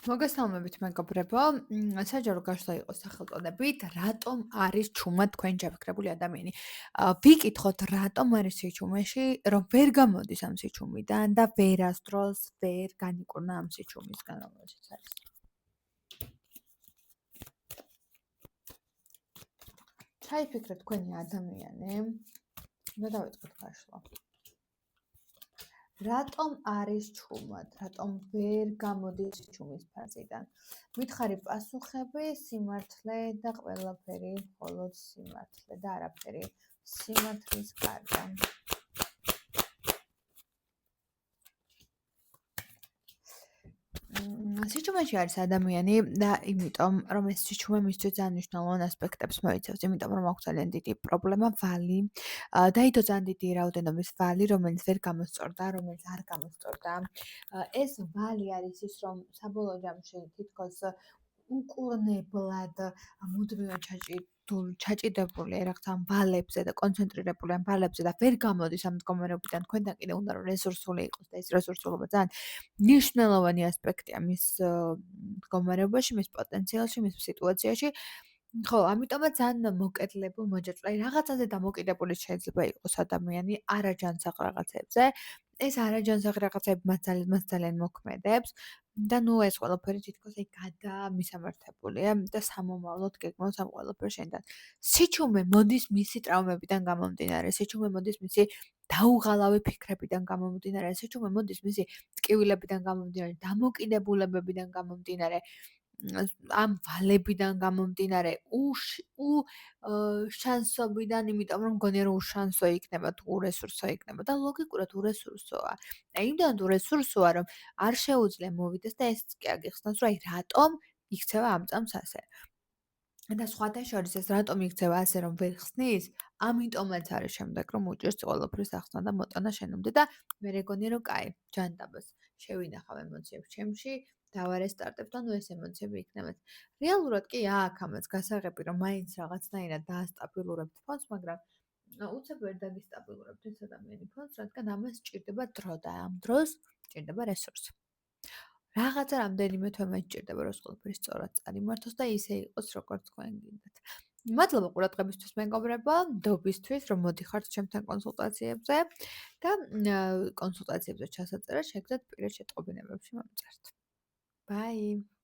მოგესალმებით მეგობრებო. საჯარო გაშლა იყო სახელწოდებით რატომ არის ჩუმა თქვენ ჯაფქრებული ადამიანი. ვიკითხოთ რატომ არის სიჩუმეში, რომ ვერ გამოდის ამ სიჩუმიდან და ვერასდროს ვერ განიკურნა ამ სიჩუმისგან, რომელშიც არის. ჩაიფიქრეთ თქვენი ადამიანი და დავიწყოთ გაშლა. რატომ არის ჩუმად? რატომ ვერ გამოდის ჩუმის ფაზიდან? მითხარი პასუხები, სიმართლე და ყველაფერი მხოლოდ სიმართლე და არაფერი სიმართლის გარდა. სიჩუმეში არის ადამიანი და იმიტომ რომ ეს სიჩუმე მისთვის ძალიან მნიშვნელოვან ასპექტებს მოიცავს, იმიტომ რომ აქვს ძალიან დიდი პრობლემა ვალი, დაიდო ძალიან დიდი რაოდენობის ვალი, რომელიც ვერ გამოსწორდა, რომელიც არ გამოსწორდა. ეს ვალი არის ის, რომ საბოლოო ჯამში თითქოს უკურნებლად მუდმივად ჩაჭიდებული რაღაც ამ ვალებზე და კონცენტრირებული ამ ვალებზე და ვერ გამოდის ამ მდგომარეობიდან, თქვენთან კიდე უნდა რომ რესურსული იყოს და ეს რესურსულობა ძალიან მნიშვნელოვანი ასპექტია მის მდგომარეობაში, მის პოტენციალში, მის სიტუაციაში. ხო, ამიტომაც ძალიან მოკედლებულ მოჯაჭვე, რაღაცაზე დამოკიდებული შეიძლება იყოს ადამიანი არაჯანსაღ რაღაცებზე. ეს არაჯანსაღ რაღაცები მას ძალიან მოქმედებს და ნუ ეს ყველაფერი თითქოს აი გადამისამართებულია და სამომავლოდ გეგმავს ამ ყველაფერს შენთან. სიჩუმე მოდის მისი ტრავმებიდან გამომდინარე, სიჩუმე მოდის მისი დაუღალავი ფიქრებიდან გამომდინარე, სიჩუმე მოდის მისი ტკივილებიდან გამომდინარე, დამოკიდებულებებიდან გამომდინარე, ამ ვალებიდან გამომდინარე, შანსობიდან, იმიტომ რომ გონია რომ უშანსო იქნება თუ ურესურსო იქნება და ლოგიკურად ურესურსოა. აი იმდან ურესურსოა, რომ არ შეუძლია მოვიდეს და ესეც კი აგიხსნას, რომ აი რატომ იქცევა ამ წამს ასე. და სხვათა შორის ეს რატომ იქცევა ასე რომ ვერ ხსნის? ამიტომაც არის შემდეგ რომ უჭირს ყველაფრის ახსნა და მოტანა შენამდე და მე რეგონია რომ კაი, ჯანდაბას შევინახავ ემოციებს ჩემში, დავარესტარტებ და ნუ ეს ემოციები იქნებათ. რეალურად კი აქვს ამას გასაღები რომ მაინც რაღაცნაირად დაასტაბილურებთ ფონს, მაგრამ უცებ ვერ დაგისტაბილურებთ ეს ადამიანი ფონს, რადგან ამას სჭირდება დრო და ამ დროს სჭირდება რესურსი. რაღაცა რამდენიმე თვე სჭირდება რომ ყველაფერი სწორად წარიმართოს და ისე იყოს როგორც თქვენ გინდათ. მადლობა ყურადღებისთვის მეგობრებო, ნდობისთვის რომ მოდიხართ ჩემთან კონსულტაციებზე და კონსულტაციებზე ჩასაწერა შეგძათ პირად შეტყობინებებში მომწერთ. Bye.